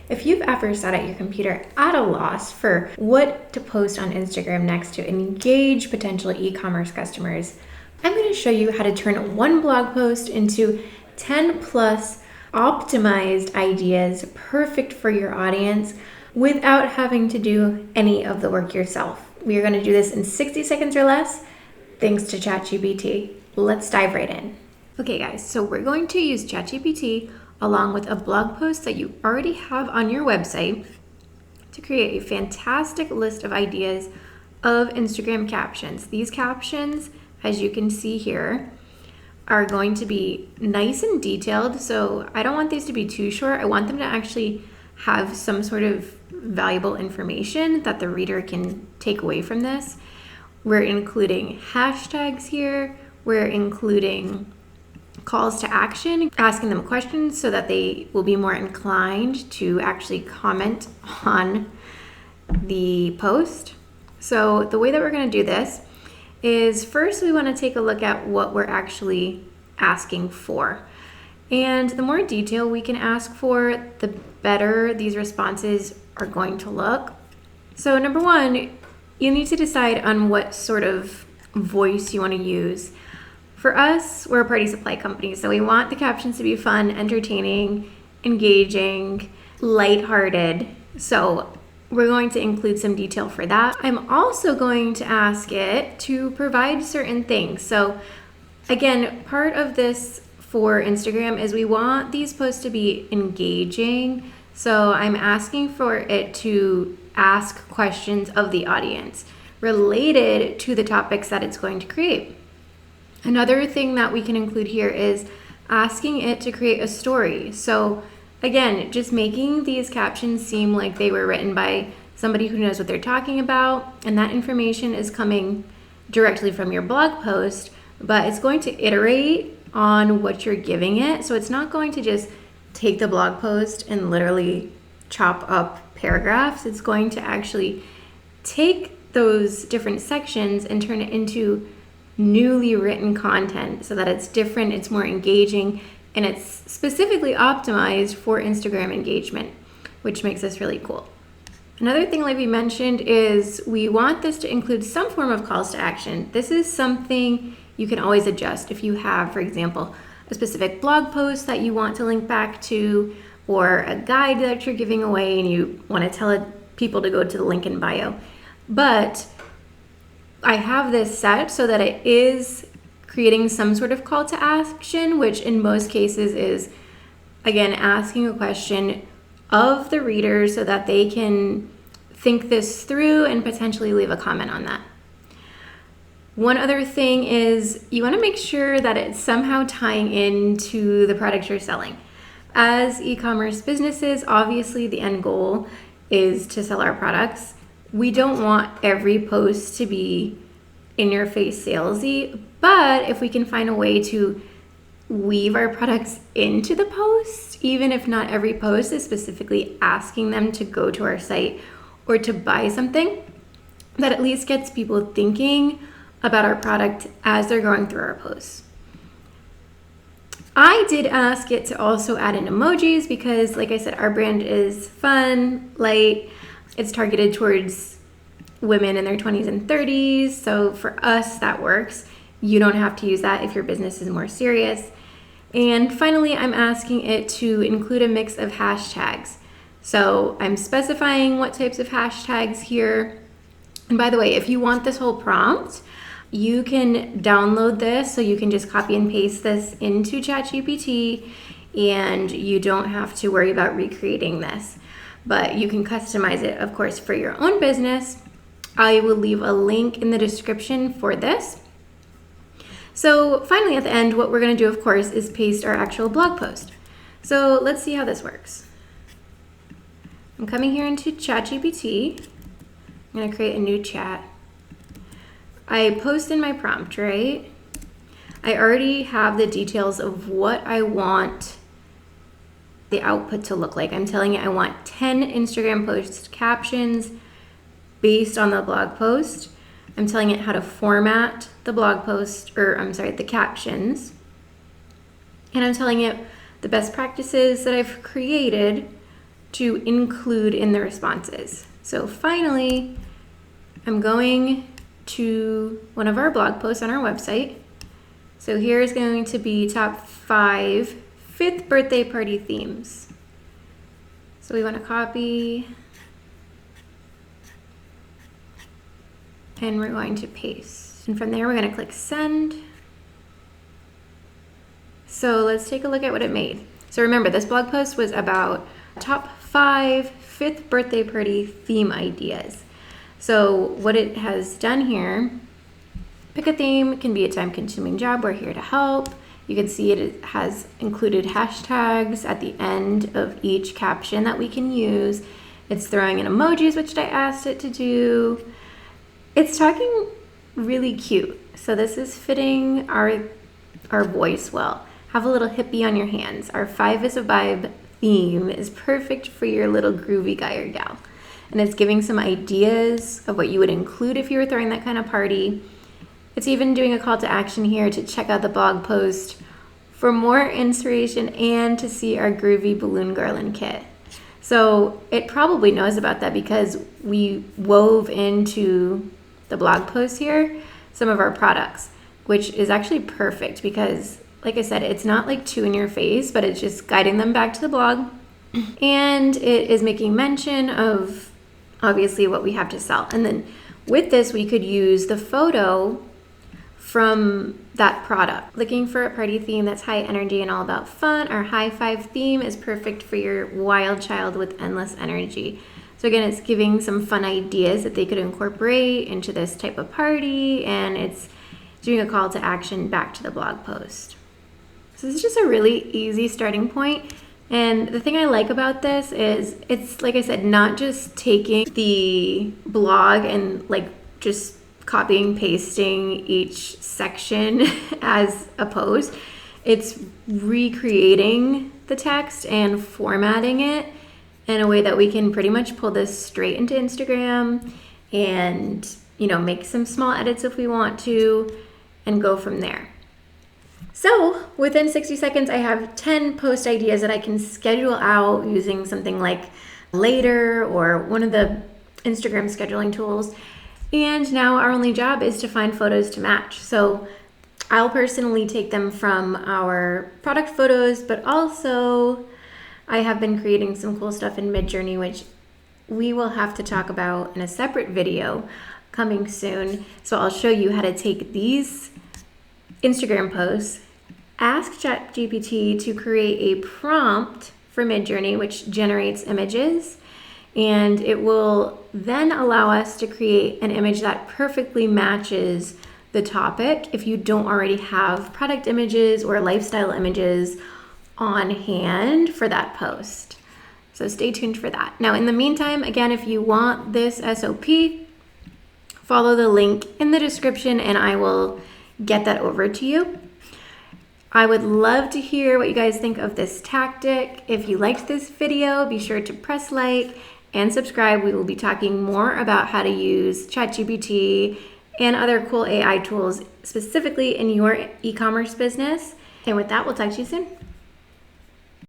If you've ever sat at your computer at a loss for what to post on Instagram next to engage potential e-commerce customers, I'm going to show you how to turn one blog post into 10 plus optimized ideas perfect for your audience without having to do any of the work yourself. We are going to do this in 60 seconds or less, thanks to ChatGPT. Let's dive right in. Okay guys, so we're going to use ChatGPT along with a blog post that you already have on your website to create a fantastic list of ideas of Instagram captions. These captions, as you can see here, are going to be nice and detailed. So I don't want these to be too short. I want them to actually have some sort of valuable information that the reader can take away from this. We're including hashtags here. We're including calls to action, asking them questions so that they will be more inclined to actually comment on the post. So the way that we're going to do this is first we want to take a look at what we're actually asking for. And the more detail we can ask for, the better these responses are going to look. So number one, you need to decide on what sort of voice you want to use. For us, we're a party supply company, so we want the captions to be fun, entertaining, engaging, lighthearted. So we're going to include some detail for that. I'm also going to ask it to provide certain things. So again, part of this for Instagram is we want these posts to be engaging. So I'm asking for it to ask questions of the audience related to the topics that it's going to create. Another thing that we can include here is asking it to create a story. So again, just making these captions seem like they were written by somebody who knows what they're talking about, and that information is coming directly from your blog post, but it's going to iterate on what you're giving it. So it's not going to just take the blog post and literally chop up paragraphs. It's going to actually take those different sections and turn it into newly written content so that it's different, it's more engaging, and it's specifically optimized for Instagram engagement, which makes this really cool. Another thing like we mentioned is we want this to include some form of calls to action. This is something you can always adjust if you have, for example, a specific blog post that you want to link back to, or a guide that you're giving away and you want to tell people to go to the link in bio. But I have this set so that it is creating some sort of call to action, which in most cases is, again, asking a question of the reader so that they can think this through and potentially leave a comment on that. One other thing is you want to make sure that it's somehow tying into the product you're selling. As e-commerce businesses, obviously the end goal is to sell our products. We don't want every post to be in your face salesy, but if we can find a way to weave our products into the post, even if not every post is specifically asking them to go to our site or to buy something, that at least gets people thinking about our product as they're going through our posts. I did ask it to also add in emojis because, like I said, our brand is fun, light. It's targeted towards women in their 20s and 30s. So for us, that works. You don't have to use that if your business is more serious. And finally, I'm asking it to include a mix of hashtags. So I'm specifying what types of hashtags here. And by the way, if you want this whole prompt, you can download this. So you can just copy and paste this into ChatGPT and you don't have to worry about recreating this. But you can customize it, of course, for your own business. I will leave a link in the description for this. So finally, at the end, what we're going to do, of course, is paste our actual blog post. So let's see how this works. I'm coming here into ChatGPT. I'm going to create a new chat. I post in my prompt, right? I already have the details of what I want the output to look like. I'm telling it I want 10 Instagram post captions based on the blog post. I'm telling it how to format the blog post, the captions. And I'm telling it the best practices that I've created to include in the responses. So finally, I'm going to one of our blog posts on our website. So here is going to be top 5 5th birthday party themes. So we want to copy and we're going to paste. And from there, we're going to click send. So let's take a look at what it made. So remember, this blog post was about top 5 5th birthday party theme ideas. So what it has done here, pick a theme. It can be a time-consuming job. We're here to help. You can see it has included hashtags at the end of each caption that we can use. It's throwing in emojis, which I asked it to do. It's talking really cute. So this is fitting our voice well. Have a little hippie on your hands. Our 5 is a vibe theme is perfect for your little groovy guy or gal. And it's giving some ideas of what you would include if you were throwing that kind of party. It's even doing a call to action here to check out the blog post for more inspiration and to see our groovy balloon garland kit. So it probably knows about that because we wove into the blog post here some of our products, which is actually perfect because, like I said, it's not like too in your face, but it's just guiding them back to the blog. And it is making mention of obviously what we have to sell. And then with this, we could use the photo from that product. Looking for a party theme that's high energy and all about fun, our high 5 theme is perfect for your wild child with endless energy. So again, it's giving some fun ideas that they could incorporate into this type of party, and it's doing a call to action back to the blog post. So this is just a really easy starting point. And the thing I like about this is it's, like I said, not just taking the blog and like just copying, pasting each section as a post. It's recreating the text and formatting it in a way that we can pretty much pull this straight into Instagram and, make some small edits if we want to and go from there. So within 60 seconds, I have 10 post ideas that I can schedule out using something like Later or one of the Instagram scheduling tools. And now our only job is to find photos to match. So I'll personally take them from our product photos, but also I have been creating some cool stuff in Midjourney, which we will have to talk about in a separate video coming soon. So I'll show you how to take these Instagram posts, ask ChatGPT to create a prompt for Midjourney, which generates images, and it will then allow us to create an image that perfectly matches the topic if you don't already have product images or lifestyle images on hand for that post. So stay tuned for that. Now, in the meantime, again, if you want this SOP, follow the link in the description and I will get that over to you. I would love to hear what you guys think of this tactic. If you liked this video, be sure to press like and subscribe. We will be talking more about how to use ChatGPT and other cool AI tools specifically in your e-commerce business. And with that, we'll talk to you soon.